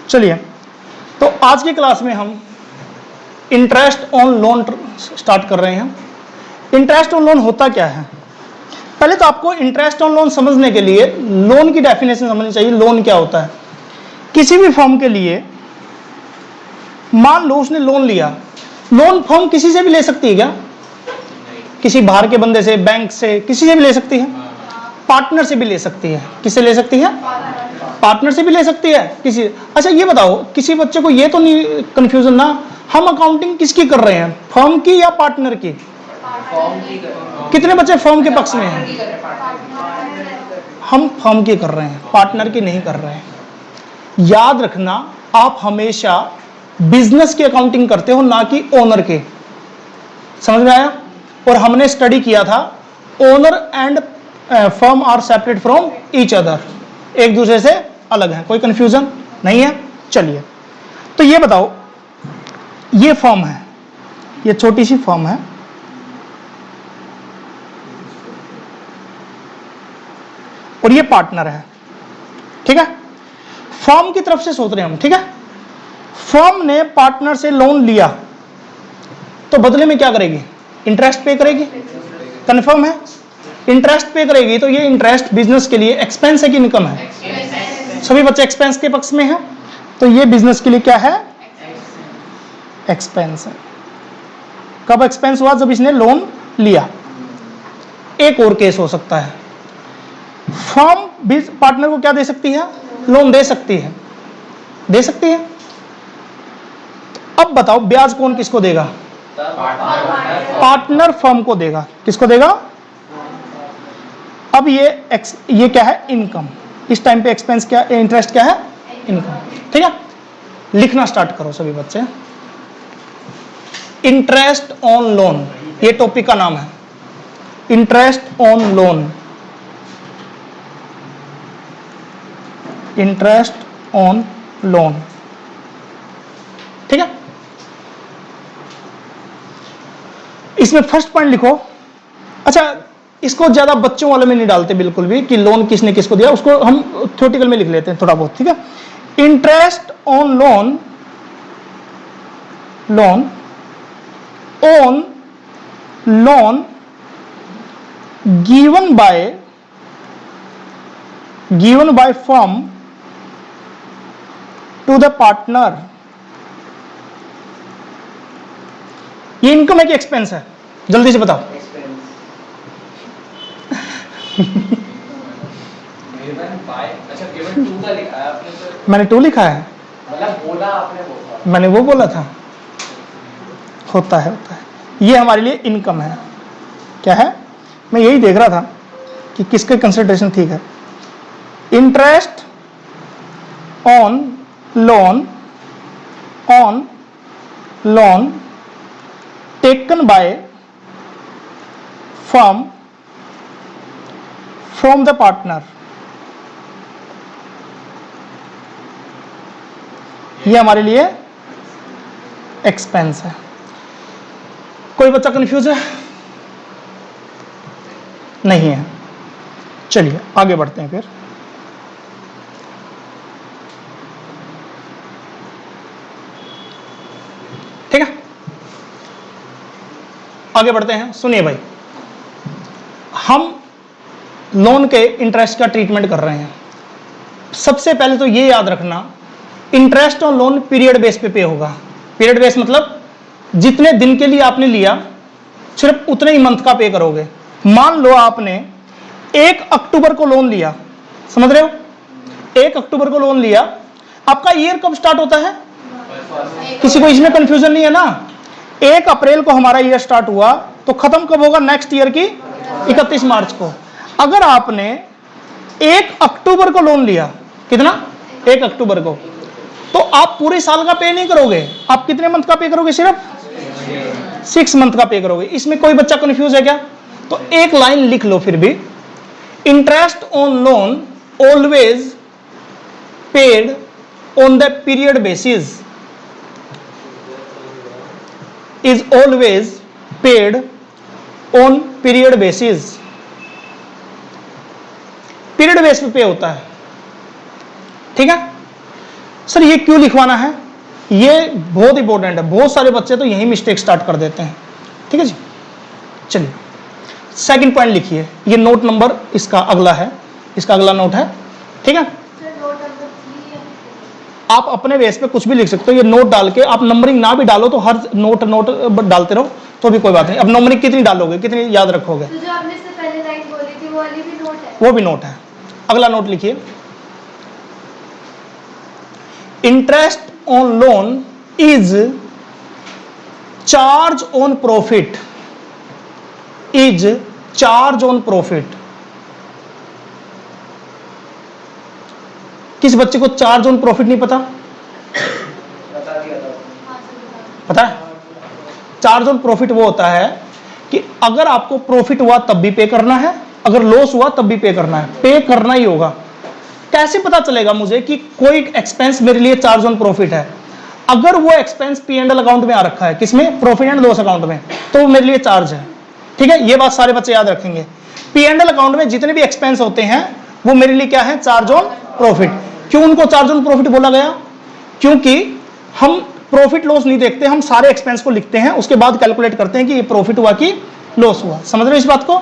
चलिए, तो आज की क्लास में हम इंटरेस्ट ऑन लोन स्टार्ट कर रहे हैं। इंटरेस्ट ऑन लोन होता क्या है? पहले तो आपको इंटरेस्ट ऑन लोन समझने के लिए लोन की डेफिनेशन समझनी चाहिए। लोन क्या होता है? किसी भी फर्म के लिए, मान लो उसने लोन लिया, लोन फर्म किसी से भी ले सकती है क्या? किसी बाहर के बंदे से, बैंक से, किसी से भी ले सकती है। पार्टनर से भी ले सकती है। किससे ले सकती है? पार्टनर से भी ले सकती है। किसी, अच्छा ये बताओ, किसी बच्चे को ये तो नहीं कंफ्यूजन ना, हम अकाउंटिंग किसकी कर रहे हैं, फर्म की या पार्टनर की? कितने बच्चे फर्म के पक्ष में हैं? हम फर्म की कर रहे हैं, पार्टनर की नहीं कर रहे हैं। याद रखना, आप हमेशा बिजनेस की अकाउंटिंग करते हो, ना कि ओनर के। समझ में आया? और हमने स्टडी किया था, owner and firm are separate from each other, एक दूसरे से अलग है। कोई कंफ्यूजन नहीं है? चलिए, तो ये बताओ, ये फर्म है, ये छोटी सी फर्म है, और ये पार्टनर है। ठीक है, फर्म की तरफ से सोच रहे हैं हम। ठीक है, फर्म ने पार्टनर से लोन लिया, तो बदले में क्या करेगी? इंटरेस्ट पे करेगी। कंफर्म है? इंटरेस्ट पे करेगी, तो ये इंटरेस्ट बिजनेस के लिए एक्सपेंस है कि इनकम है? सभी बच्चे एक्सपेंस के पक्ष में हैं, तो ये बिजनेस के लिए क्या है? एक्सपेंस है। कब एक्सपेंस हुआ? जब इसने लोन लिया। एक और केस हो सकता है, फर्म पार्टनर को क्या दे सकती है? लोन दे सकती है, दे सकती है। अब बताओ, ब्याज कौन किसको देगा? पार्टनर फर्म को देगा। किसको देगा? अब ये क्या है? इनकम। इस टाइम पे एक्सपेंस क्या, इंटरेस्ट क्या है? इनकम। ठीक है, लिखना स्टार्ट करो सभी बच्चे। इंटरेस्ट ऑन लोन, ये टॉपिक का नाम है। Interest on loan, interest on loan. ठीक है, इसमें फर्स्ट पॉइंट लिखो। अच्छा, इसको ज्यादा बच्चों वाले में नहीं डालते बिल्कुल भी कि लोन किसने किसको दिया, उसको हम थ्योरेटिकल में लिख लेते हैं थोड़ा बहुत। ठीक है, interest on loan, loan on loan given by firm to the partner. ये इनकम है कि एक्सपेंस है? जल्दी से बताओ। मैंने टू लिखा है, मतलब बोला आपने, बोला मैंने वो बोला था। होता है, होता है। ये हमारे लिए इनकम है। क्या है? मैं यही देख रहा था कि किसके कंसिडरेशन ठीक है। Interest on loan, on loan taken by firm from the partner, ये हमारे लिए एक्सपेंस है। कोई बच्चा कंफ्यूज है? नहीं है? चलिए आगे बढ़ते हैं फिर। ठीक है, आगे बढ़ते हैं। सुनिए भाई, हम लोन के इंटरेस्ट का ट्रीटमेंट कर रहे हैं। सबसे पहले तो ये याद रखना, interest on loan period base पे होगा। पीरियड बेस मतलब जितने दिन के लिए आपने लिया, सिर्फ उतने ही मंथ का पे करोगे। मान लो आपने 1 अक्टूबर को लोन लिया, समझ रहे हो? 1 अक्टूबर को लोन लिया, आपका ईयर कब स्टार्ट होता है? किसी को इसमें कंफ्यूजन नहीं है ना? 1 अप्रैल को हमारा ईयर स्टार्ट हुआ, तो खत्म कब होगा? नेक्स्ट ईयर की 31 मार्च को। अगर आपने 1 अक्टूबर को लोन लिया, कितना? 1 अक्टूबर को, तो आप पूरे साल का पे नहीं करोगे, आप कितने मंथ का पे करोगे? सिर्फ 6 मंथ का पे करोगे। इसमें कोई बच्चा कंफ्यूज है क्या? तो एक लाइन लिख लो फिर भी, interest on loan always paid on the period basis, is always paid on period basis। Period base पे होता है। ठीक है, सर ये क्यों लिखवाना है, ये बहुत इंपॉर्टेंट है, बहुत सारे बच्चे तो यही मिस्टेक स्टार्ट कर देते हैं। ठीक है जी, चलिए सेकंड पॉइंट लिखिए, ये नोट नंबर इसका अगला है, इसका अगला नोट है। ठीक है, आप अपने बेस पे कुछ भी लिख सकते हो, ये नोट डाल के आप नंबरिंग ना भी डालो तो हर नोट डालते रहो तो भी कोई बात नहीं। अब नंबरिंग कितनी डालोगे, कितनी याद रखोगे, तो जो आपने इससे पहले लाइन बोली थी वो वाली भी नोट है, वो भी नोट है। अगला नोट लिखिए, interest on loan is charge on profit, is charge on profit. किस बच्चे को चार्ज ऑन प्रॉफिट नहीं पता, बता दिया था। हाँ सर बता। पता है? चार्ज ऑन प्रॉफिट वो होता है कि अगर आपको प्रॉफिट हुआ तब भी पे करना है, अगर लॉस हुआ तब भी पे करना है, पे करना ही होगा। कैसे पता चलेगा मुझे कि कोई एक्सपेंस मेरे लिए चार्ज ऑन प्रॉफिट है, अगर वो expense P and L account में आ रखा है, किसमें, प्रॉफिट एंड लॉस अकाउंट में, तो वो मेरे लिए चार्ज है। ठीक है, ये बात सारे बच्चे याद रखेंगे, पी एंड एल अकाउंट में जितने भी एक्सपेंस होते हैं वो मेरे लिए क्या है, चार्ज ऑन प्रॉफिट। क्यों उनको चार्ज ऑन प्रॉफिट बोला गया, क्योंकि हम प्रॉफिट लॉस नहीं देखते, हम सारे एक्सपेंस को लिखते हैं, उसके बाद कैलकुलेट करते हैं कि ये प्रॉफिट हुआ कि लॉस हुआ। समझ रहे हो इस बात को?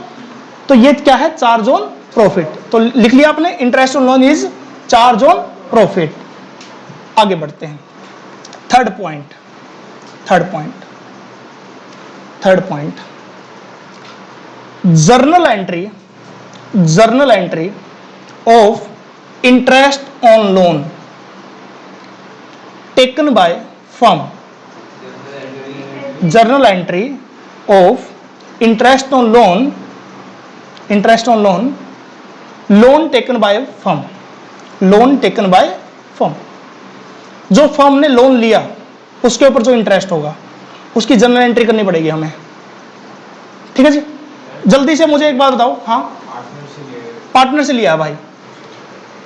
तो ये क्या है, चार्ज ऑन प्रॉफिट। तो लिख लिया आपने, interest on loan is charge on profit. आगे बढ़ते हैं, third point, journal entry of interest on loan taken by firm, journal entry of interest on loan loan taken by firm, loan taken by firm. जो firm ने loan लिया उसके ऊपर जो interest होगा उसकी जर्नल एंट्री करनी पड़ेगी हमें। ठीक है जी, जल्दी से मुझे एक बात बताओ। हाँ, पार्टनर से लिया भाई,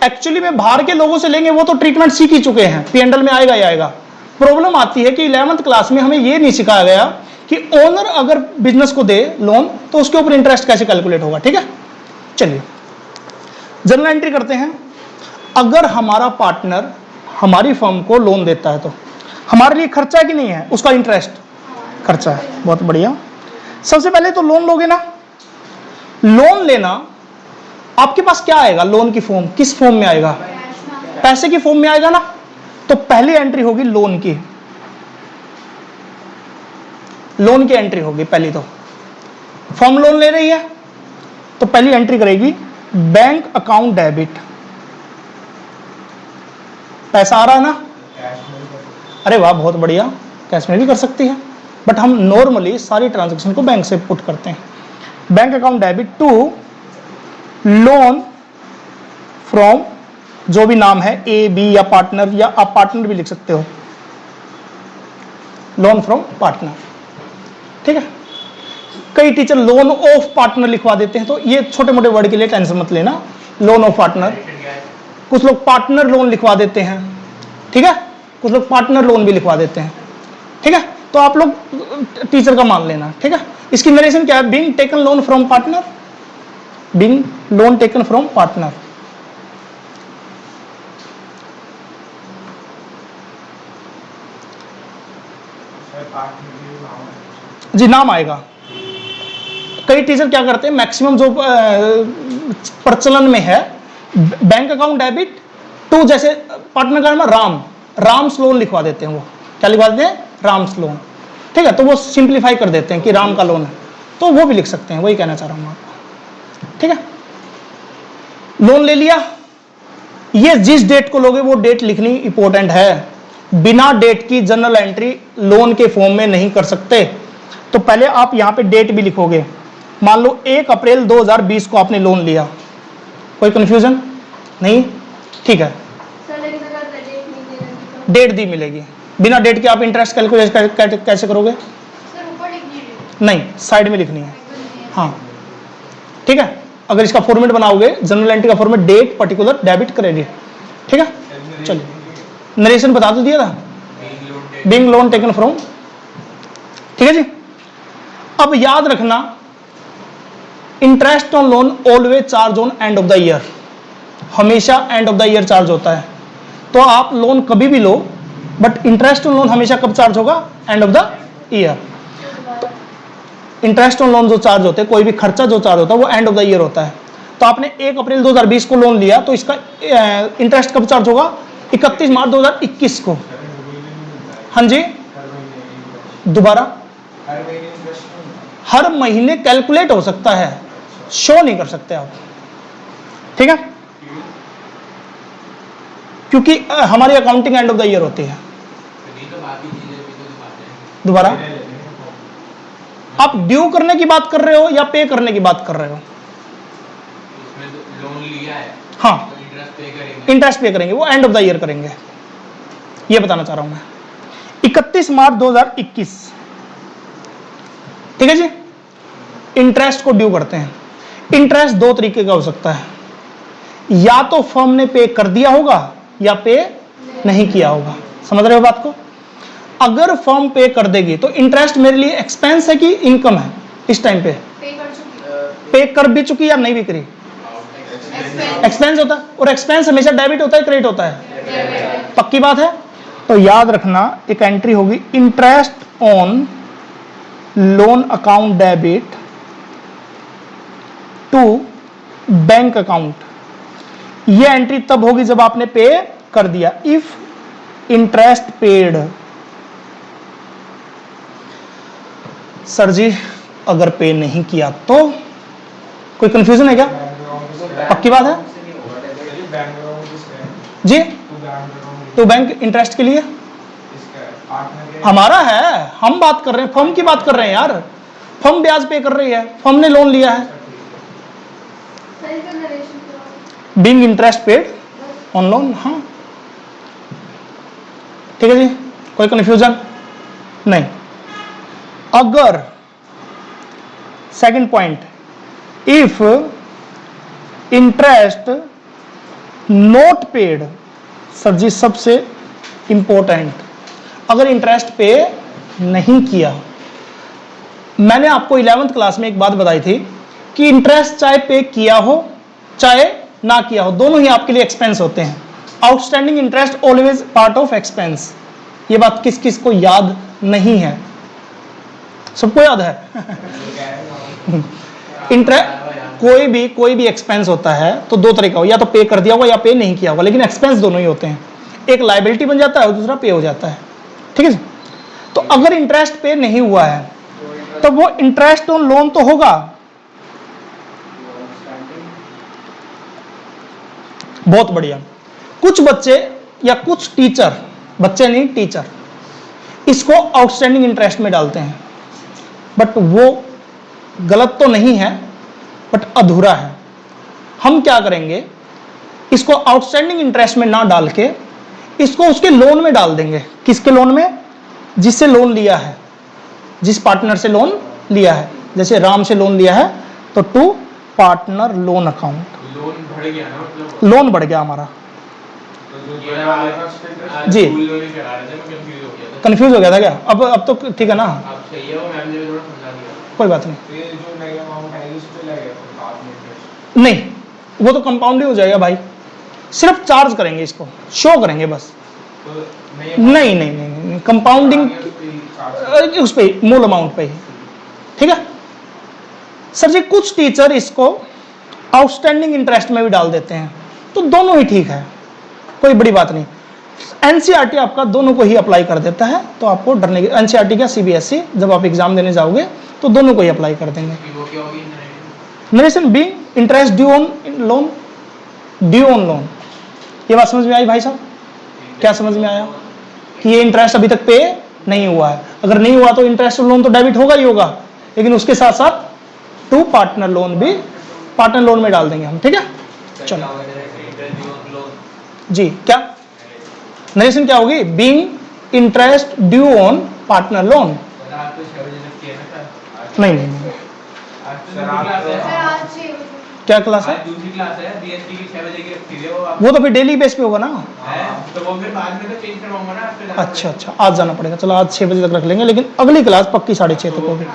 एक्चुअली में बाहर के लोगों से लेंगे वो तो ट्रीटमेंट सीख ही चुके हैं, पी एंड एल में आएगा ही आएगा। प्रॉब्लम आती है कि 11th क्लास में हमें ये नहीं सिखाया गया कि ओनर अगर बिजनेस को दे लोन तो उसके ऊपर इंटरेस्ट कैसे कैलकुलेट होगा। ठीक है, चलिए जर्नल एंट्री करते हैं। अगर हमारा पार्टनर हमारी फर्म को लोन देता है तो हमारे लिए खर्चा है कि नहीं है, उसका इंटरेस्ट खर्चा है। बहुत बढ़िया, सबसे पहले तो लोन लोगे ना, लोन लेना आपके पास क्या आएगा, लोन की फॉर्म किस फॉर्म में आएगा, पैसे की फॉर्म में आएगा ना। तो पहली एंट्री होगी लोन की, लोन की एंट्री होगी पहली। तो फर्म लोन ले रही है तो पहली एंट्री करेगी बैंक अकाउंट डेबिट, पैसा आ रहा है ना, अरे वाह बहुत बढ़िया, कैश में भी कर सकती है, बट हम नॉर्मली सारी ट्रांजैक्शन को बैंक से पुट करते हैं। Bank account debit to loan from, जो भी नाम है, ए बी या पार्टनर, या आप पार्टनर भी लिख सकते हो, लोन फ्रॉम पार्टनर। ठीक है, कई टीचर लोन ऑफ पार्टनर लिखवा देते हैं, तो ये छोटे मोटे वर्ड के लिए टेंशन मत लेना, लोन ऑफ पार्टनर। कुछ लोग पार्टनर लोन लिखवा देते हैं, ठीक है, कुछ लोग पार्टनर लोन भी लिखवा देते हैं। ठीक है, तो आप लोग टीचर का मान लेना। ठीक है, इसकी नरेशन क्या है, being taken loan from partner, being loan taken from partner. जी नाम आएगा। कई टीचर क्या करते हैं, मैक्सिमम जो प्रचलन में है, बैंक अकाउंट डेबिट टू, जैसे पार्टनर का नाम राम्स लोन लिखवा देते हैं, वो क्या लिखवा देते हैं, राम्स लोन। ठीक है, तो वो सिंप्लीफाई कर देते हैं कि राम का लोन है, तो वो भी लिख सकते हैं, वही कहना चाह रहा हूं आपको। ठीक है, लोन ले लिया, ये जिस डेट को लोगे वो डेट लिखनी इंपॉर्टेंट है, बिना डेट की जर्नल एंट्री लोन के फॉर्म में नहीं कर सकते। तो पहले आप यहां पे डेट भी लिखोगे, मान लो 1 अप्रैल 2020 को आपने लोन लिया, कोई कंफ्यूजन नहीं? ठीक है, डेट दी मिलेगी, बिना डेट के आप इंटरेस्ट कैलकुलेट कैसे करोगे? नहीं, साइड में लिखनी है। हाँ ठीक है, अगर इसका फॉर्मेट बनाओगे जर्नल एंट्री का format, date particular debit credit. ठीक है, चलिए नरेशन बता तो दिया था, बीइंग लोन टेकन फ्रॉम। ठीक है जी, अब याद रखना, interest on loan always charge on end of the year, हमेशा end of the year charge होता है। तो आप लोन कभी भी लो, बट इंटरेस्ट ऑन लोन हमेशा कब चार्ज होगा? End of the year. Interest on loan जो चार्ज होते हैं, कोई भी खर्चा जो चार्ज होता है वो एंड ऑफ द ईयर होता है। तो आपने 1 अप्रैल 2020 को लोन लिया तो इसका इंटरेस्ट कब चार्ज होगा? 31 मार्च 2021 को। हाँ जी, दोबारा हर महीने कैलकुलेट हो सकता है, शो नहीं कर सकते आप, ठीक है, क्योंकि हमारी accounting and of the year होती है। दोबारा, आप ड्यू करने की बात कर रहे हो या पे करने की बात कर रहे हो? लोन लिया है, हाँ, तो इंटरेस्ट पे करेंगे। इंटरेस्ट पे करेंगे, वो एंड ऑफ द ईयर करेंगे, ये बताना चाह रहा हूं मैं। 31 मार्च 2021, ठीक है जी, इंटरेस्ट को ड्यू करते हैं। इंटरेस्ट 2 तरीके का हो सकता है, या तो फर्म ने पे कर दिया होगा या पे नहीं किया होगा। समझ रहे हो बात को? अगर फर्म पे कर देगी तो इंटरेस्ट मेरे लिए एक्सपेंस है कि इनकम है? इस टाइम पे पे कर चुकी पे कर भी चुकी या नहीं भी करी, एक्सपेंस होता है, और एक्सपेंस हमेशा डेबिट होता है क्रेडिट होता है? पक्की बात है। तो याद रखना, एक एंट्री होगी interest on loan account debit to bank account. ये एंट्री तब होगी जब आपने पे कर दिया। If interest paid, sir ji अगर पे नहीं किया तो? कोई कंफ्यूजन है क्या? पक्की बात है जी? तो बैंक इंटरेस्ट के लिए हमारा है, हम बात कर रहे हैं, फर्म की बात कर रहे हैं यार। फर्म ब्याज पे कर रही है, फर्म ने लोन लिया है। सही का नरेशन करो। Being interest paid on loan, हाँ ठीक है जी, कोई कंफ्यूजन नहीं। अगर second point, if interest not paid, sir जी सबसे इंपॉर्टेंट, अगर इंटरेस्ट पे नहीं किया। मैंने आपको 11th क्लास में एक बात बताई थी कि इंटरेस्ट चाहे पे किया हो चाहे ना किया हो, दोनों ही आपके लिए एक्सपेंस होते हैं। Outstanding interest always part of expense. ये बात किस किस को याद नहीं है? सबको याद है? इंटरेस्ट कोई भी एक्सपेंस होता है तो 2 तरह का हो, या तो पे कर दिया होगा या पे नहीं किया होगा, लेकिन एक्सपेंस दोनों ही होते हैं। एक लायबिलिटी बन जाता है और दूसरा पे हो जाता है, ठीक है जी। तो अगर इंटरेस्ट पे नहीं हुआ है तो वो इंटरेस्ट ऑन लोन तो होगा। बहुत बढ़िया। कुछ बच्चे या कुछ टीचर, बच्चे नहीं टीचर, इसको आउटस्टैंडिंग इंटरेस्ट में डालते हैं, बट वो गलत तो नहीं है, बट अधूरा है। हम क्या करेंगे, इसको आउटस्टैंडिंग इंटरेस्ट में ना डाल के इसको उसके लोन में डाल देंगे। किसके लोन में? जिससे लोन लिया है, जिस पार्टनर से लोन लिया है। जैसे राम से लोन लिया है तो to partner loan account, loan बढ़ गया ना, मतलब लोन बढ़ गया हमारा। जी। कंफ्यूज हो गया था क्या? अब तो ठीक है ना? अब सही है, वो मैम ने भी थोड़ा समझा दिया। कोई बात नहीं, ये जो नया अमाउंट है इस पे लगेगा तो बाद में इंटरेस्ट। नहीं वो तो कंपाउंड ही हो जाएगा भाई, सिर्फ चार्ज करेंगे, इसको शो करेंगे बस। तो नहीं नहीं नहीं, नहीं कंपाउंडिंग उस पे मूल अमाउंट पे ही, ठीक है सर जी। कुछ टीचर इसको आउटस्टैंडिंग इंटरेस्ट में भी डाल देते हैं, तो दोनों ही ठीक है, कोई बड़ी बात नहीं। एनसीईआरटी आपका दोनों को ही अप्लाई कर देता है, तो आपको डरने की, एनसीईआरटी क्या सीबीएसई, जब आप एग्जाम देने जाओगे तो दोनों को ही अप्लाई कर देंगे। वो क्या होगी? Narration be interest due on loan, due on loan. ये बात समझ में आई भाई साहब? क्या समझ में आया कि ये इंटरेस्ट अभी तक पे नहीं हुआ है? अगर नहीं हुआ तो इंटरेस्ट लोन तो डेबिट होगा ही होगा, लेकिन उसके साथ साथ टू पार्टनर लोन भी पार्टनर लोन में डाल देंगे हम, ठीक है। चलो जी, क्या नरेशन क्या होगी? Being interest due on partner loan. रात को 6 बजे तक किया ना सर? नहीं नहीं नहीं, आज तो दूसरी क्लास सर है। आज 6 बजे। क्या क्लास है? आज दूसरी क्लास है, बीएसटी की 6 बजे की रखी है वो। आप वो तो फिर डेली बेस पे होगा ना। है तो वो फिर बाद में तो चेंज करवाऊंगा ना आपसे। अच्छा अच्छा, आज जाना पड़ेगा। चलो आज 6 बजे तक रख लेंगे, लेकिन अगली क्लास पक्की 6:30 तक होगी,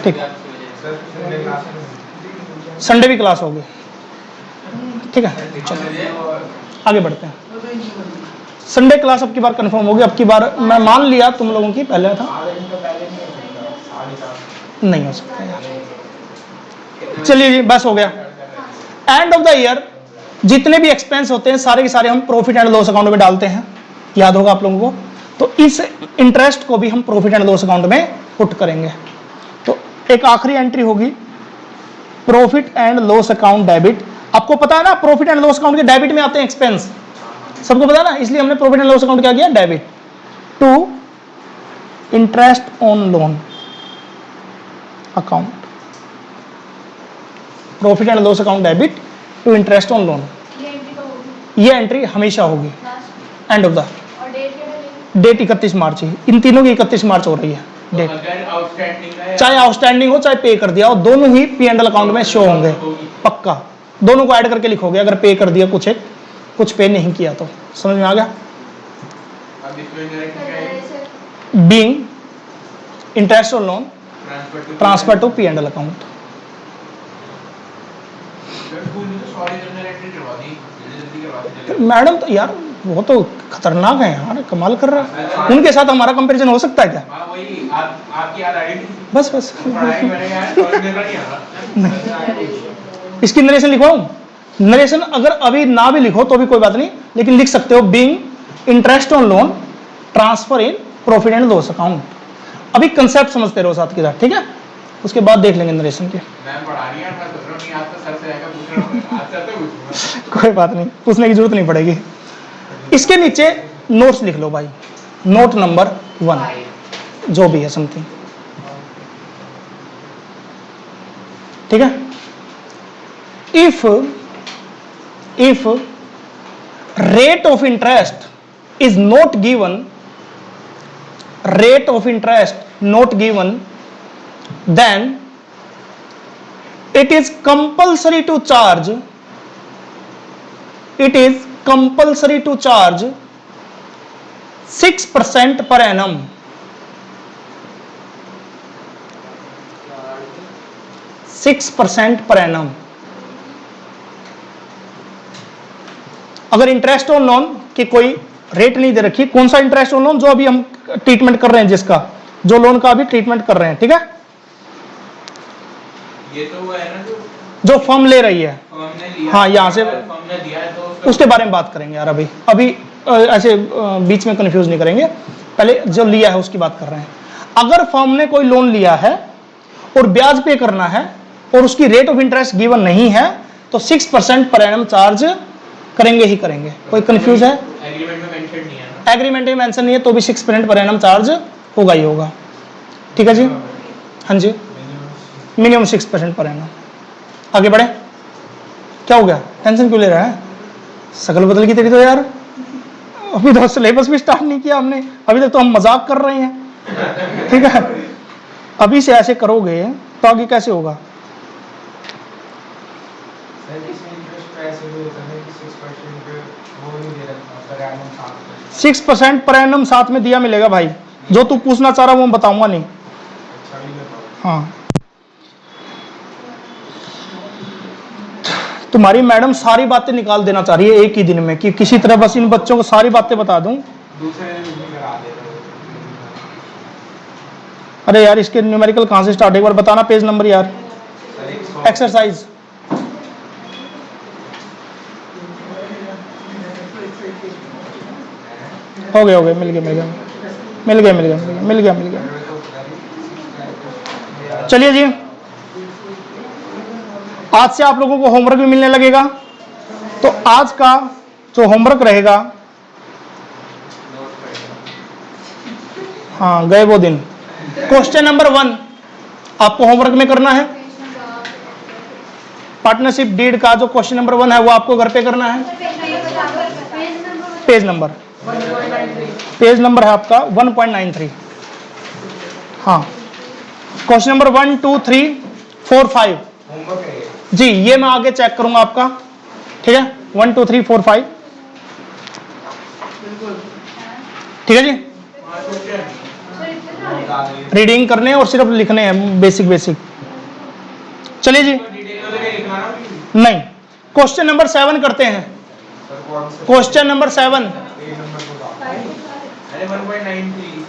ठीक। संडे भी क्लास होगी, ठीक है। चलो आगे बढ़ते हैं। संडे क्लास अब की बार कंफर्म होगी, अब की बार मैं मान लिया तुम लोगों की पहले था, आधे घंटे पहले नहीं हो सकता, साढ़े 4। नहीं हो सकता यार। चलिए जी बस हो गया। एंड ऑफ द ईयर जितने भी एक्सपेंस होते हैं सारे के सारे हम प्रॉफिट एंड लॉस अकाउंट में डालते हैं, याद होगा आप लोगों को। तो इस इंटरेस्ट को भी हम प्रॉफिट एंड लॉस अकाउंट में पुट करेंगे। तो एक आखिरी एंट्री होगी profit and loss account debit. आपको पता है ना प्रॉफिट एंड लॉस अकाउंट के डेबिट में आते हैं एक्सपेंस, सबको पता है ना, इसलिए हमने प्रॉफिट एंड लॉस अकाउंट क्या किया, debit to interest on loan account, profit and loss account debit to interest on loan. ये एंट्री कब होगी? ये एंट्री हमेशा होगी लास्ट एंड ऑफ द और डेट क्या लगेगी? डेट 31 मार्च ही, इन तीनों की 31 मार्च हो रही है तो डेट। अगर आउटस्टैंडिंग है चाहे आउटस्टैंडिंग हो चाहे पे कर दिया हो, दोनों ही पी एंड एल अकाउंट में शो होंगे पक्का, दोनों को ऐड करके लिखोगे अगर पे कर दिया कुछ पे नहीं किया तो। समझ में आ गया? अब इसमें डायरेक्ट क्या है, sir being interest on loan transfer to P and L account. School में तो सॉरी जनरेट करवा दी, जल्दी करवा दी। मैडम तो यार वो तो खतरनाक है यार, कमाल कर रहा है। उनके साथ हमारा कंपैरिजन हो सकता है क्या? हाँ वही आपकी याद आ रही थी, बस बस पढ़ाई मैंने यार सॉरी देना नहीं आता। इसकी नरेशन लिखवाऊं? नरेशन अगर अभी ना भी लिखो तो भी कोई बात नहीं, लेकिन लिख सकते हो being interest on loan transfer in profit and loss account. अभी कंसेप्ट समझते रहो साथ के साथ, ठीक है? उसके बाद देख लेंगे नरेशन के। मैम पढ़ा रही है, मैं सोच रहा हूँ नहीं आज तो सर से आकर पूछ रहा हूँ, आज सर से पूछूंगा। कोई बात नहीं, पूछने की जरूरत नहीं पड़ेगी। इसके नीचे नोट्स लिख लो भाई, नोट नंबर 1 जो भी है समथिंग, ठीक है? if rate of interest is not given, rate of interest not given, then it is compulsory to charge, it is compulsory to charge 6% per annum, 6% per annum। अगर interest on loan की कोई rate नहीं दे रखी, कौन सा interest on loan, जो अभी हम ट्रीटमेंट कर रहे हैं, जिसका जो लोन का अभी ट्रीटमेंट कर रहे हैं, ठीक है? ये तो वो है ना जो फर्म ले रही है, फर्म ने लिया, हाँ, यहाँ से फर्म ने दिया है तो उसके बारे में बात करेंगे यार। अभी ऐसे बीच में कंफ्यूज नहीं करेंगे, पहले जो लिया है उसकी बात कर रहे हैं। अगर फर्म ने कोई लोन लिया है और ब्याज पे करना है और उसकी रेट ऑफ इंटरेस्ट गिवन नहीं है तो 6% पर एनम चार्ज करेंगे ही करेंगे। कोई कंफ्यूज है? एग्रीमेंट में मेंशन नहीं है ना, एग्रीमेंट में मेंशन नहीं है तो भी 6% पर एनम चार्ज होगा ही होगा, ठीक है जी? हाँ जी, मिनिमम 6% पर एनम। आगे बढ़े, क्या हो गया, टेंशन क्यों ले रहा है? शकल बदल की तेरी तो यार, अभी तो सिलेबस भी स्टार्ट नहीं किया हमने, अभी तक तो हम मजाक कर रहे हैं, ठीक है? अभी से ऐसे करोगे तो आगे कैसे होगा? सर इसमें इंटरेस्ट ऐसे भी होता है कि 6% वो नहीं दे रखा, पर एनम 7%। 6% पर एनम साथ में दिया मिलेगा भाई, जो तू पूछना चाह रहा वो मैं बताऊंगा नहीं। अच्छा नहीं बताओ। हाँ, तुम्हारी मैडम सारी बातें निकाल देना चाह रही है एक ही दिन में, कि किसी तरह बस इन बच्चों को सारी बातें बता दूं। दूसरे दिन भी करा दे रहे हो। अरे यार इसके न्यूमेरिकल कहाँ से स्टार्ट, एक बार बताना पेज नंबर यार। सर एक सौ एक्सरसाइज हो गया, मिल गया। चलिए जी, आज से आप लोगों को होमवर्क भी मिलने लगेगा। तो आज का जो होमवर्क रहेगा, हाँ गए वो दिन, क्वेश्चन नंबर 1 आपको होमवर्क में करना है। पार्टनरशिप डीड का जो क्वेश्चन नंबर 1 है वो आपको घर पे करना है। पेज नंबर है आपका 1.93। हाँ, क्वेश्चन नंबर 1, 2, 3, 4, 5 होमवर्क है ये। जी, ये मैं आगे चेक करूंगा आपका, ठीक है? 1, 2, 3, 4, 5 ठीक है जी? रीडिंग करने और सिर्फ लिखने हैं, बेसिक। चलिए जी, डिटेल में तो लिखना ना, नहीं, क्वेश्चन नंबर 7 करते हैं। सर कौन से क्वेश्चन नंबर 7 पेज नंबर अरे 1.93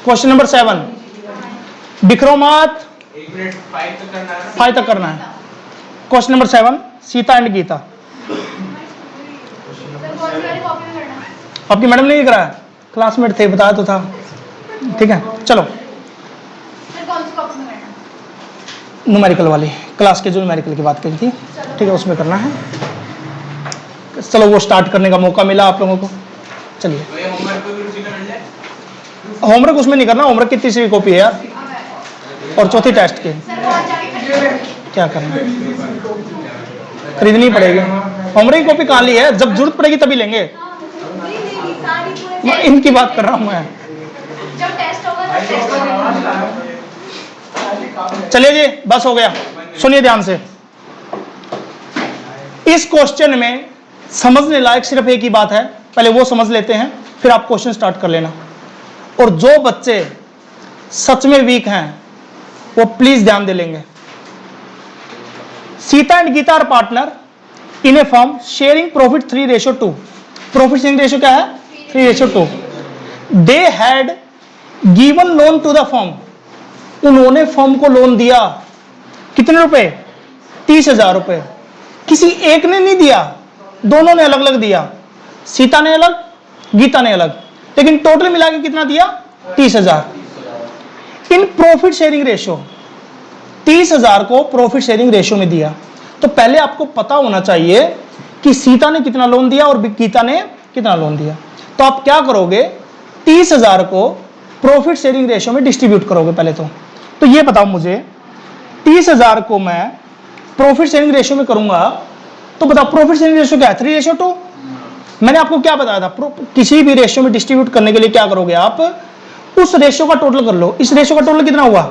क्वेश्चन नंबर 7, बिखरो मत, 1 मिनट 5 तक करना है ना 5 तक करना है। Question number 7, Sita and Gita. Sir कौन सी वाली कॉपी में करना है? आपकी मैडम ने नहीं कराया, क्लासमेट थे, बताया तो था। ठीक है, चलो सर कौन सी कॉपी में करना है? न्यूमेरिकल वाली, क्लास के जो न्यूमेरिकल की बात करी थी, ठीक है, उसमें करना है। चलो वो स्टार्ट करने का मौका मिला आप लोगों को, चलिए। तो ये होमवर्क को भी उसी का मिल जाए होमवर्क उसमें नहीं करना, होमवर्क की तीसरी कॉपी है यार, और चौथी टेस्ट की। सर वहाँ जाके खरीदना। क्या करना है, खरीदनी पड़ेगी। होमवर्क की कॉपी कहाँ ली है, जब जरूरत पड़ेगी तभी लेंगे। नहीं, सारी पूरे मैं इनकी बात कर रहा हूँ मैं। जब टेस्ट होगा तब टेस्ट होगा। चलिए जी, बस हो गया, सुनिए ध्यान से। इस क्वेश्चन में समझने लायक सिर्फ एक ही बात है, पहले वो समझ लेते हैं, फिर आप क्वेश्चन स्टार्ट कर लेना। और जो बच्चे सच में वीक हैं वो प्लीज ध्यान दे लेंगे। Sita and Gita are partner in a firm sharing profit 3:2। Profit sharing ratio क्या है? 3:2। They had given loan to the firm. उन्होंने फॉर्म को लोन दिया, कितने रुपए? 30,000 रुपए। किसी एक ने नहीं दिया, दोनों ने अलग अलग दिया, सीता ने अलग, गीता ने अलग, लेकिन टोटल मिला के कितना दिया? 30,000। इन प्रॉफिट शेयरिंग रेशियो 30,000 को प्रॉफिट शेयरिंग रेशियो में दिया। तो पहले आपको पता होना चाहिए कि सीता ने कितना लोन दिया और गीता ने कितना लोन दिया। तो आप क्या करोगे, 30,000 को प्रॉफिट शेयरिंग रेशियो में डिस्ट्रीब्यूट करोगे पहले तो ये बताओ मुझे, 30,000 को मैं प्रॉफिट शेयरिंग रेशियो में करूंगा तो बताओ प्रॉफिट शेयरिंग रेशियो क्या है? 3:2। मैंने आपको क्या बताया था, किसी भी रेशियो में डिस्ट्रीब्यूट करने के लिए क्या करोगे आप, उस रेशियो का टोटल कर लो। इस रेशियो का टोटल कितना हुआ?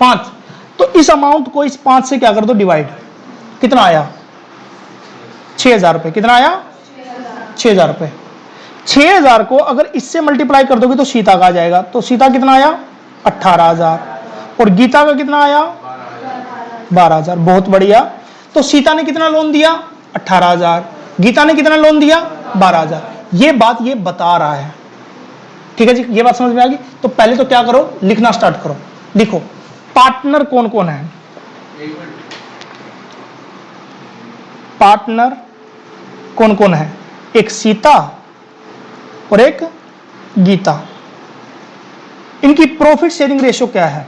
5। तो इस अमाउंट को इस 5 से क्या कर दो, डिवाइड। कितना आया? 6,000 रुपए। कितना आया? 6,000 रुपए। 6,000 को अगर इससे मल्टीप्लाई कर दोगे तो सीता का आ जाएगा। तो सीता कितना आया? 18,000। और गीता का कितना आया? 12,000। बहुत बढ़िया। तो सीता ने कितना लोन दिया? 18,000। गीता ने कितना लोन दिया? 12,000। ये बात ये बता रहा है, ठीक है जी, ये बात समझ में आ गई। तो पहले तो क्या करो, लिखना स्टार्ट करो। लिखो पार्टनर कौन कौन है। पार्टनर कौन कौन है? एक सीता और एक गीता। इनकी प्रॉफिट शेयरिंग रेशियो क्या है?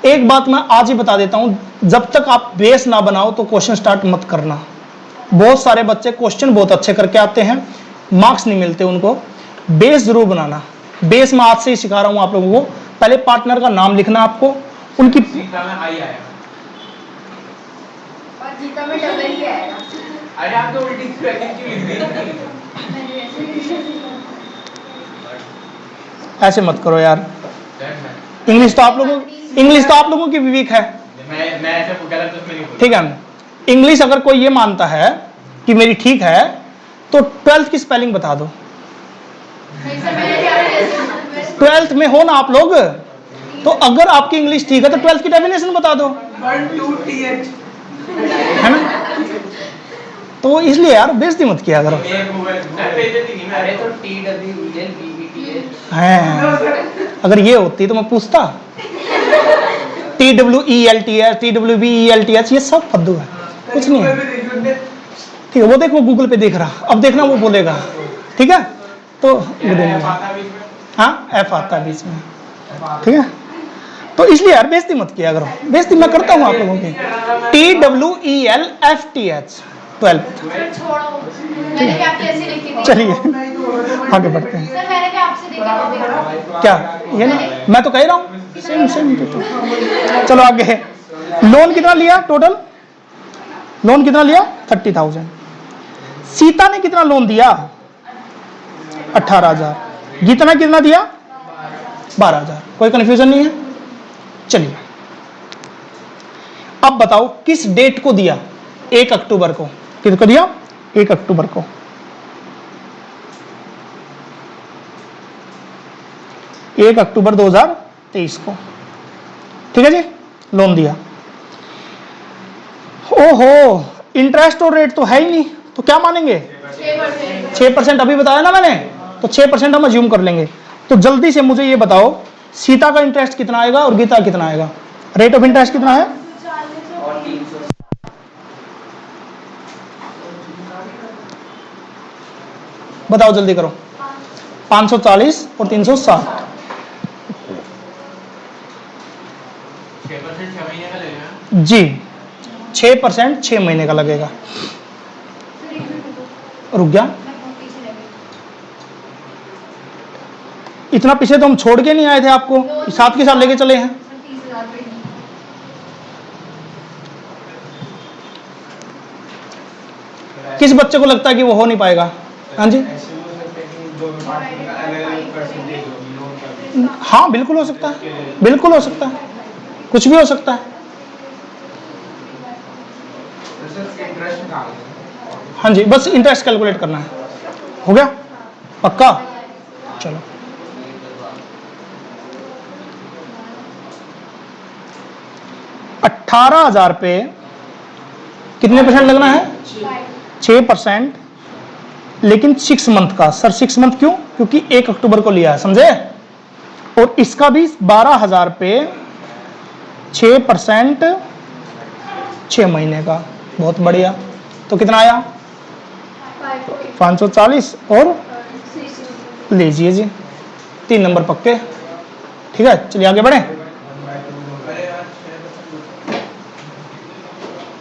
एक बात मैं आज ही बता देता हूं, जब तक आप बेस ना बनाओ तो क्वेश्चन स्टार्ट मत करना। बहुत सारे बच्चे क्वेश्चन बहुत अच्छे करके आते हैं, मार्क्स नहीं मिलते उनको। बेस जरूर बनाना। बेस मैं आज से ही सिखा रहा हूं आप लोगों को। पहले पार्टनर का नाम लिखना आपको, उनकी सीता में आई आया और गीता में डबल ही आएगा। अरे आप तो उल्टी ब्रैकेट क्यों लिख दी? ऐसे मत करो यार। इंग्लिश तो आप लोगों की भी वीक है, मैं ऐसे गलत उसमें नहीं बोल ठीक है। इंग्लिश अगर कोई ये मानता है कि मेरी ठीक है तो 12th की स्पेलिंग बता दो। नहीं सर, मैंने क्या किया? 12th में हो ना आप लोग, तो अगर आपकी इंग्लिश ठीक है तो 12th की डेफिनेशन बता दो, 1-2-TH है ना। तो इसलिए यार बेइज्जती मत किया करो। ये गूगल मैं बेइज्जती नहीं, अरे मैं तो TWELBEETH हैं, अगर ये होती तो मैं पूछता। TWELTH, TWBELTH, ये सब फद्दू है, कुछ नहीं है, ठीक है। वो देखो गूगल पे देख रहा, अब देखना वो बोलेगा, ठीक है। तो आता बीच में हाँ, एफ आता है बीच में, ठीक है। तो इसलिए यार बेइज्जती मत किया करो, बेइज्जती मैं करता हूँ आप लोगों की। TWELFTH 12। सर छोड़ो, मैंने क्या कैसे लिखी थी? चलिए आगे बढ़ते हैं। सर मैंने क्या आपसे देखी कॉपी? क्या ये ना, मैं तो कह रहा हूँ सेम तो। चलो आगे। लोन कितना लिया टोटल? लोन कितना लिया? 30,000। सीता ने कितना लोन दिया? 18,000। गीता ने कितना दिया? 12,000। कोई कंफ्यूजन नहीं है? चलिए अब बताओ किस डेट को दिया? 1 अक्टूबर को। किसको दिया? 1 अक्टूबर को। 1 अक्टूबर 2023 को, ठीक है जी, लोन दिया। ओहो, इंटरेस्ट और रेट तो है ही नहीं, तो क्या मानेंगे? 6%। 6% अभी बताया ना मैंने, तो 6% हम अज्यूम कर लेंगे। तो जल्दी से मुझे ये बताओ सीता का इंटरेस्ट कितना आएगा और गीता कितना आएगा? रेट ऑफ इंटरेस्ट कितना है? और 300 बताओ जल्दी करो। 540 और 360। 6% 6 महीने का लगेगा। जी 6% 6 महीने का लगेगा। सर एक मिनट रुको, रुक गया, मैं बहुत पीछे रह गई। इतना पीछे तो हम छोड़ के नहीं आए थे आपको, साथ के साथ लेके चले हैं। सर 30,000 रुपये नहीं। किस बच्चे को लगता है कि वो हो नहीं पाएगा? हाँ जी, ऐसे हो सकता है कि दोनों पार्टी का अलग-अलग परसेंटेज होगी लोन का भी। हाँ बिल्कुल हो सकता है, बिल्कुल हो सकता है, कुछ भी हो सकता है। तो सर इंटरेस्ट निकाल दें। हाँ जी, बस इंटरेस्ट कैलकुलेट करना है। हो गया पक्का? चलो 18,000 पे कितने परसेंट लगना है? 6%, लेकिन 6 मंथ का। सर 6 मंथ क्यों? क्योंकि 1 अक्टूबर को लिया है, समझे? और इसका भी 12,000 पे 6% 6 महीने का। बहुत बढ़िया। तो कितना आया? 540 और लीजिए जी 3 नंबर पक्के। ठीक है, चलिए आगे बढ़े। अरे यार,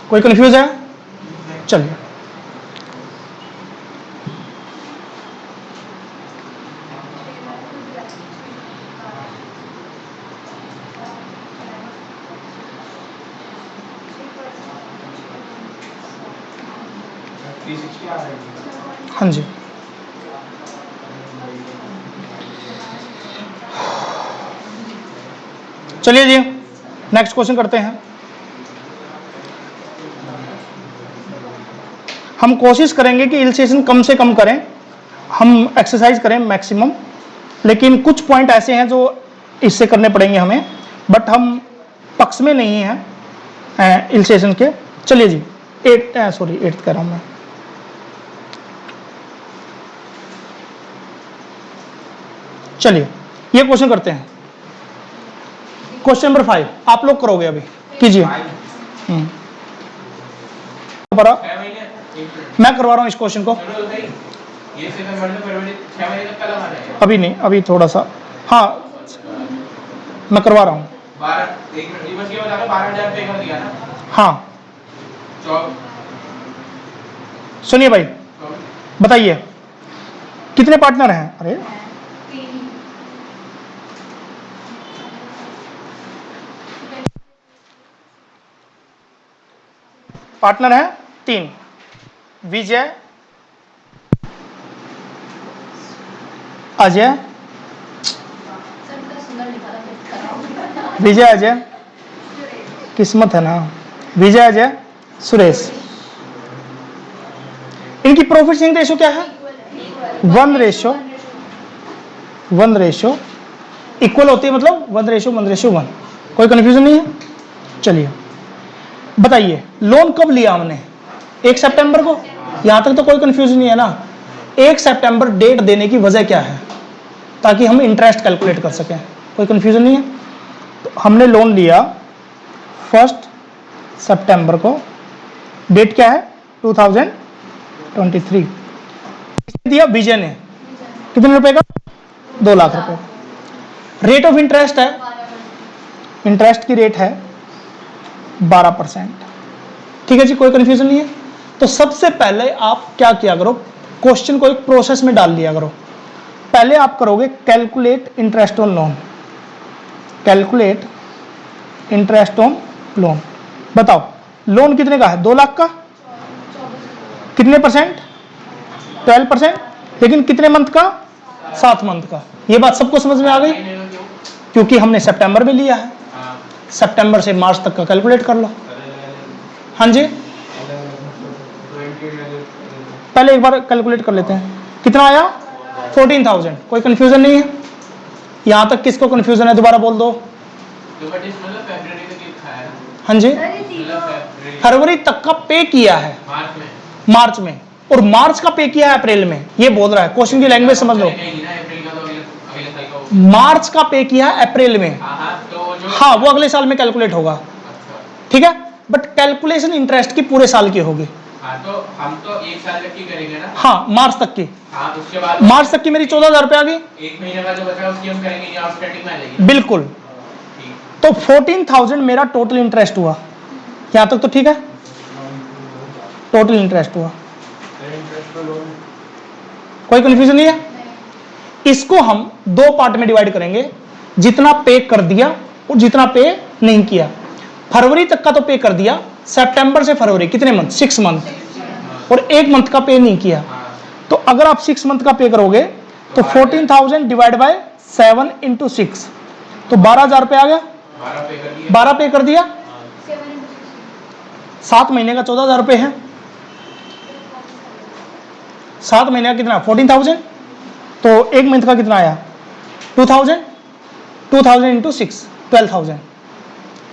कोई कंफ्यूज है? चलिए आ रही है। हाँ जी, चलिए जी नेक्स्ट क्वेश्चन करते हैं। हम कोशिश करेंगे कि इलस्ट्रेशन कम से कम करें, हम एक्सरसाइज करें मैक्सिमम, लेकिन कुछ पॉइंट ऐसे हैं जो इससे करने पड़ेंगे हमें, बट हम पक्ष में नहीं हैं इलस्ट्रेशन के। चलिए जी 8th कह रहा हूँ मैं। चलिए ये क्वेश्चन करते हैं। क्वेश्चन नंबर 5 आप लोग करोगे अभी, कीजिए। 6 महीने 1 मिनट मैं करवा रहा हूँ इस क्वेश्चन को। चलो सही। ये सितंबर से फरवरी 6 महीने तक कल आ जाएगा। अभी नहीं, अभी थोड़ा सा, हाँ मैं करवा रहा हूँ। 12 1 मिनट, ये बस ये बता दो 12,000 पे कर दिया ना? हाँ 24 सुनिए भाई, बताइए कितने पार्टनर हैं? अरे पार्टनर हैं 3, विजय, अजय, सर इतना सुंदर लिखा था, फिर खराब। विजय अजय, किस्मत है ना, विजय अजय सुरेश। इनकी प्रॉफिट शेयरिंग रेशो क्या है? 1:1 इक्वल होती है, मतलब 1:1:1। कोई कंफ्यूजन नहीं है? चलिए बताइए लोन कब लिया हमने? 1 सितंबर को। यहां तक तो कोई कंफ्यूजन नहीं है ना? 1 सितंबर डेट देने की वजह क्या है? ताकि हम इंटरेस्ट कैलकुलेट कर सकें। कोई कंफ्यूजन नहीं है? तो हमने लोन लिया 1 सितंबर को, डेट क्या है? 2023। दिया विजय ने कितने रुपए का? 2 लाख रुपए। रेट ऑफ इंटरेस्ट है, इंटरेस्ट की रेट है 12%। ठीक है जी, कोई कंफ्यूजन नहीं है? तो सबसे पहले आप क्या किया करो, क्वेश्चन को एक प्रोसेस में डाल लिया करो। पहले आप करोगे calculate interest on loan, calculate interest on loan. बताओ लोन कितने का है? 2 लाख का। कितने परसेंट? 12%। लेकिन कितने मंथ का? 7 मंथ का। ये बात सबको समझ में आ गई? महीने का क्यों? क्योंकि हमने सितंबर में लिया है, हाँ सितंबर से मार्च तक का कैलकुलेट कर लो। हाँ जी, पहले एक बार कैलकुलेट कर लेते हैं। कितना आया? 14,000। कोई कंफ्यूजन नहीं है? यहां तक किसको कंफ्यूजन है दोबारा बोल दो। तो बट इस मतलब फरवरी तक लिखा है ना? हाँ जी, सर ये तीनों मतलब फरवरी फरवरी तक का पे किया है, मार्च में। मार्च में और मार्च का पे किया है अप्रैल में, ये बोल रहा है, क्वेश्चन की लैंग्वेज समझ लो। नहीं ना, अप्रैल का तो अगले अगले साल का होगा। मार्च का पे किया है अप्रैल में, हाँ तो जो हाँ वो अगले साल में कैलकुलेट होगा, अच्छा, ठीक है, बट कैलकुलेशन इंटरेस्ट की पूरे साल की होगी। हाँ तो हम तो एक साल तक की करेंगे ना। हाँ मार्च तक की, हाँ उसके बाद मार्च तक की मेरी 14,000 रुपये आ गई, एक महीने का जो बचा है उसकी हम करेंगे, ये आउटस्टैंडिंग में आ जाएगी। बिल्कुल। ठीक। तो 14,000 मेरा टोटल इंटरेस्ट हुआ, यहाँ तक तो ठीक है, टोटल इंटरेस्ट हुआ, इंटरेस्ट पर लोन कोई कंफ्यूजन नहीं है। नहीं। इसको हम दो पार्ट में डिवाइड करेंगे, जितना पे कर दिया और जितना पे नहीं किया। फरवरी तक का तो पे कर दिया, सितंबर से फरवरी कितने मंथ, 6 मंथ, और 1 मंथ का पे नहीं किया। हाँ तो अगर आप 6 मंथ का पे करोगे तो 14,000 डिवाइड बाय 7 इंटू 6, तो 12,000 रुपये आ गया, 12 पे कर दिया। 12 पे कर दिया, 7 into 16. 7 महीने का 14,000 रुपये है, 7 महीने का कितना 14,000, तो 1 मंथ का कितना आया 2,000, 2,000 इंटू 6 12,000।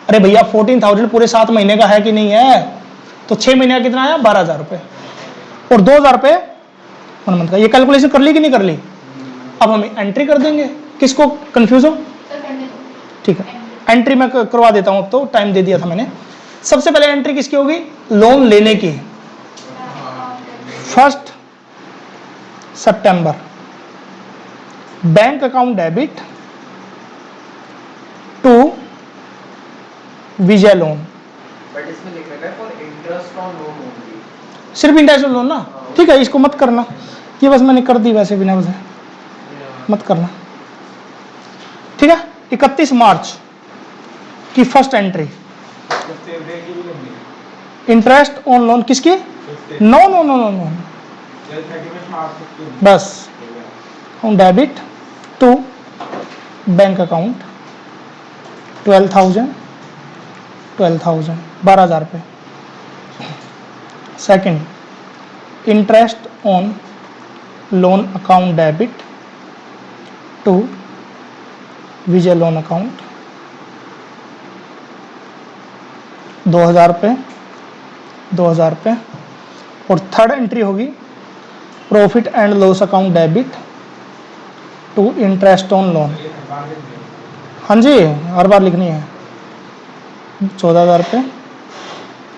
अरे भैया 14,000 पूरे 7 महीने का है कि नहीं है, तो 6 महीने का कितना आया 12,000 रुपये, और 2,000 रुपये 1 मंथ का। ये कैलकुलेशन कर ली कि नहीं कर ली? अब हम एंट्री कर देंगे, किसको कंफ्यूज हो, सर करने दो। ठीक है, एंट्री मैं करवा देता हूं, अब तो टाइम दे दिया था मैंने। सबसे पहले एंट्री किसकी होगी, लोन लेने की, 1 सितंबर, bank account debit to Vijay loan, but इसमें लिख रखा है for interest on loan only. सिर्फ इंटरेस्ट लोन ना, ठीक है, इसको मत करना, ये बस मैंने कर दी वैसे बिना वजह, मत करना, ठीक है। 31 मार्च की first entry, interest on loan किसकी, no no no no no, बस डेबिट टू बैंक अकाउंट 12,000 12,000 रुपये। Second interest on loan account debit to Vijay loan account 2,000 रुपये 2,000 रुपये। और थर्ड एंट्री होगी profit and loss account debit to interest on loan, हाँ जी हर बार लिखनी है, 14,000 रुपये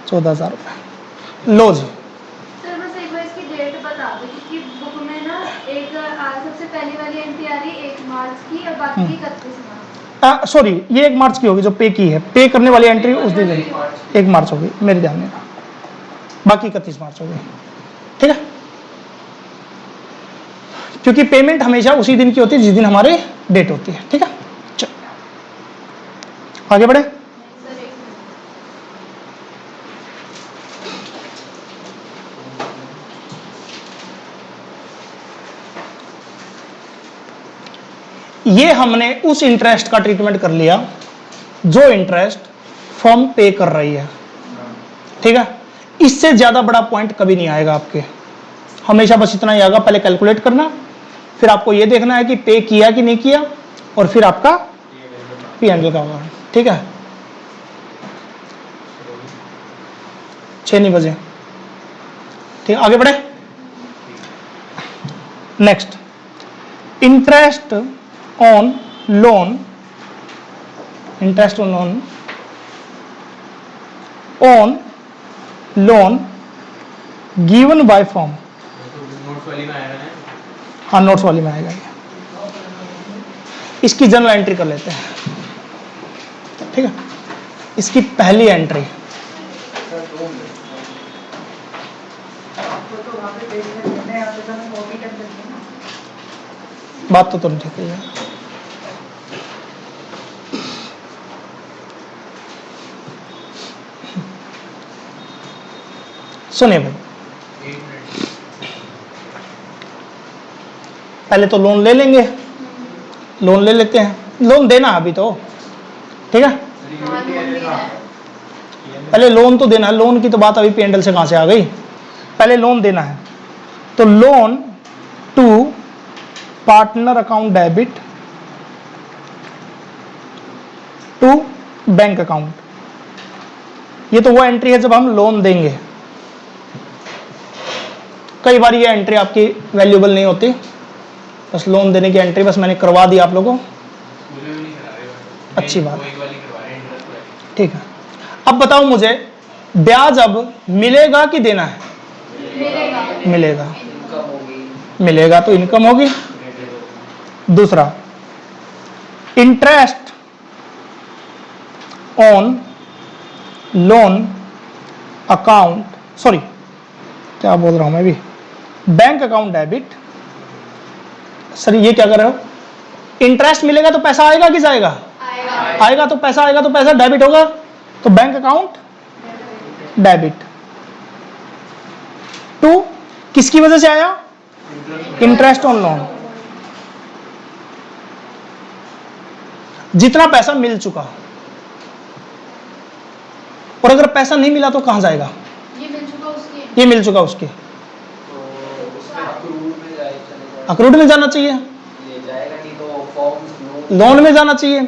14,000 रुपये। लो जी, सर बस एक बार इसकी डेट बता दो, क्योंकि बुक में ना एक सबसे पहली वाली एंट्री आ रही है 1 मार्च की और बाकी की 31 मार्च। सॉरी ये 1 मार्च की होगी जो पे की है, पे करने वाली एंट्री उस दिन 1 मार्च होगी, मेरे ध्यान में, बाकी 31 मार्च होगी, ठीक है, क्योंकि पेमेंट हमेशा उसी दिन की होती है जिस दिन हमारी डेट होती है, ठीक है। चलो आगे बढ़े। सर एक मिनट। ये हमने उस इंटरेस्ट का ट्रीटमेंट कर लिया जो इंटरेस्ट फर्म पे कर रही है, ठीक है। इससे ज्यादा बड़ा पॉइंट कभी नहीं आएगा आपके, हमेशा बस इतना ही आएगा, पहले कैलकुलेट करना, फिर आपको ये देखना है कि पे किया कि नहीं किया, और फिर आपका P&L का होगा, ठीक है। 6 नहीं बजे, ठीक, आगे बढ़े। Next interest on loan, interest on loan given by form, notes वाली में आएगा ना। हाँ नोट्स वाली में आएगा ये, इसकी जनरल एंट्री कर लेते हैं, ठीक है। इसकी पहली एंट्री, बात तो तुम ठीक है, सुनिए भाई, एक मिनट, पहले तो लोन ले लेंगे, लोन ले लेते हैं, लोन देना अभी तो, ठीक है, हाँ, लोन लेना है। पहले लोन तो देना है, लोन की तो बात अभी P&L से कहां से आ गई, पहले लोन देना है। तो loan to partner account debit to bank account, ये तो वो एंट्री है जब हम लोन देंगे, कई बार ये एंट्री आपकी वैल्यूएबल नहीं होती, बस लोन देने की एंट्री बस मैंने करवा दी आप लोगों को। स्कूल में भी नहीं करा रहे हो। अच्छी बात। कोई वाली करवा रहे हैं, इंटरेस्ट वाली। ठीक है, अब बताओ मुझे ब्याज अब मिलेगा कि देना है? मिलेगा। मिलेगा। इनकम होगी। मिलेगा तो इनकम होगी। दूसरा, interest on loan account, sorry क्या बोल रहा हूं मैं भी, बैंक अकाउंट डेबिट। सर ये क्या कर रहे हो? इंटरेस्ट मिलेगा तो पैसा आएगा कि जाएगा? आएगा। आएगा तो पैसा डेबिट होगा, तो बैंक अकाउंट डेबिट। टू किसकी वजह से आया? Interest on loan. जितना पैसा मिल चुका, और अगर पैसा नहीं मिला तो कहां जाएगा? ये मिल चुका उसके। ये मिल चुका उसके, तो उसमें अक्रूड में चलेगा। अक्रूड में जाना चाहिए, ये जाएगा नहीं तो फॉर्म्स लोन में जाना चाहिए,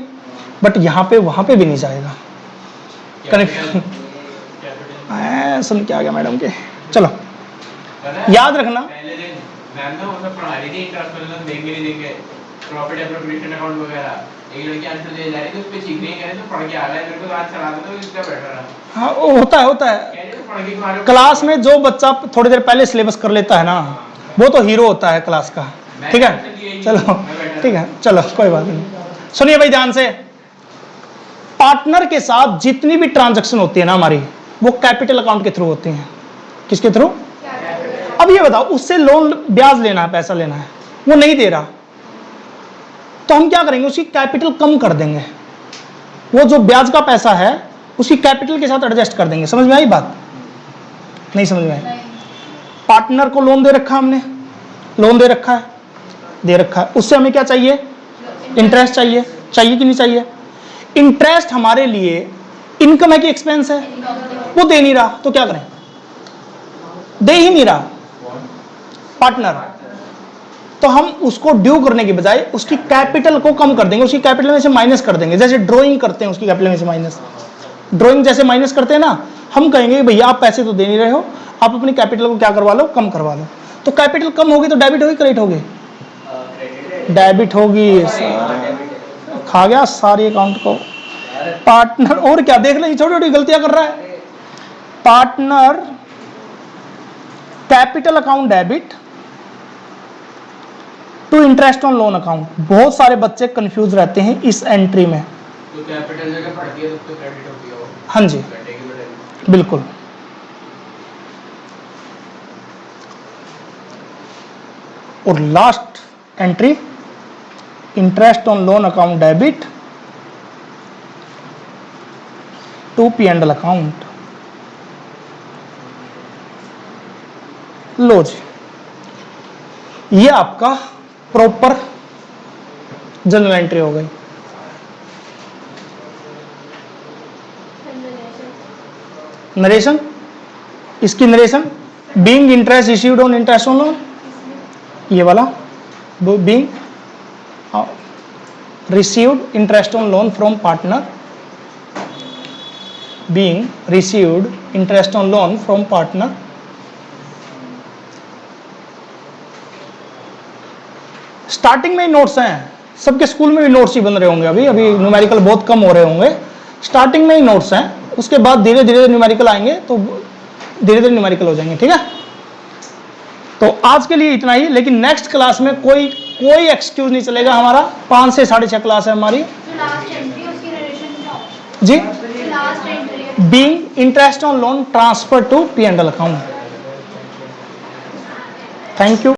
बट यहां पे वहां पे भी नहीं जाएगा। कैपिटल सुन के आ गया मैडम के। चलो पता है? याद रखना, पहले दिन मैम ना वो सब पढ़ा रही थी, इंटरेस्ट वाले लोन देंगे नहीं देंगे, प्रॉफिट एप्रोप्रिएशन अकाउंट वगैरह। एक लड़की आंसर दे जा रही थी, उस पे सीखने कह रहे तो पढ़ के आ गया, मेरे को आज चला दो तो इसका बैठा रहा। हाँ वो होता है कह रहे तो पढ़ के तुम्हारे क्लास में जो बच्चा थोड़ी देर पहले सिलेबस कर लेता है ना, वो तो हीरो होता है क्लास का। ठीक है, चलो ठीक है, चलो कोई बात नहीं। सुनिए भाई ध्यान से, पार्टनर के साथ जितनी भी ट्रांजैक्शन होती है ना हमारी, वो कैपिटल अकाउंट के थ्रू होती हैं। किसके थ्रू? अब ये बताओ, उससे लोन ब्याज लेना है, पैसा लेना है, वो नहीं दे रहा, तो हम क्या करेंगे? उसकी कैपिटल कम कर देंगे। वो जो ब्याज का पैसा है उसकी कैपिटल के साथ एडजस्ट कर देंगे। समझ में आई बात? नहीं समझ में आई? पार्टनर को लोन दे रखा हमने, लोन दे रखा है, दे रखा है, उससे हमें क्या चाहिए? इंटरेस्ट चाहिए। चाहिए कि नहीं चाहिए? इंटरेस्ट हमारे लिए इनकम है कि एक्सपेंस है? वो दे नहीं रहा, तो क्या करें? दे ही नहीं रहा पार्टनर, तो हम उसको ड्यू करने के बजाय उसकी कैपिटल को कम कर देंगे, उसकी कैपिटल में से माइनस कर देंगे। जैसे ड्राइंग करते हैं, उसकी कैपिटल में से माइनस, ड्राइंग जैसे माइनस करते हैं ना, हम कहेंगे भैया आप पैसे तो दे नहीं रहे हो, आप अपनी कैपिटल को क्या करवा लो? कम करवा लो। तो कैपिटल कम होगी तो डेबिट होगी क्रेडिट होगी? डेबिट होगी। खा गया सारी अकाउंट को पार्टनर। और क्या देख ले, छोटी छोटी गलतियां कर रहा है। Partner capital account debit to interest on loan account. बहुत सारे बच्चे कंफ्यूज रहते हैं इस एंट्री में। तो कैपिटल जगह पड़ती है तो क्रेडिट होगी वो। हाँ जी घटेगी तो डेबिट। बिल्कुल। और last entry interest on loan account debit to P&L account. लो जी, ये आपका प्रॉपर जनरल एंट्री हो गई। नरेशन, इसकी narration being interest issued on interest on loan, ये वाला being received interest on loan from partner, being received interest on loan from partner. Starting में ही नोट्स हैं, सबके स्कूल में भी नोट्स ही बन रहे होंगे। अभी अभी न्यूमेरिकल बहुत कम हो रहे होंगे, स्टार्टिंग में ही नोट्स हैं, उसके बाद धीरे धीरे न्यूमेरिकल आएंगे तो धीरे धीरे न्यूमेरिकल हो जाएंगे। ठीक है, तो आज के लिए इतना ही, लेकिन नेक्स्ट क्लास में कोई एक्सक्यूज नहीं चलेगा हमारा। 5 से 6:30 क्लास है हमारी। जो लास्ट एंट्री उसकी नरेशन क्या होगी? जी, जो लास्ट एंट्री है being interest on loan transfer to P&L account. Thank you.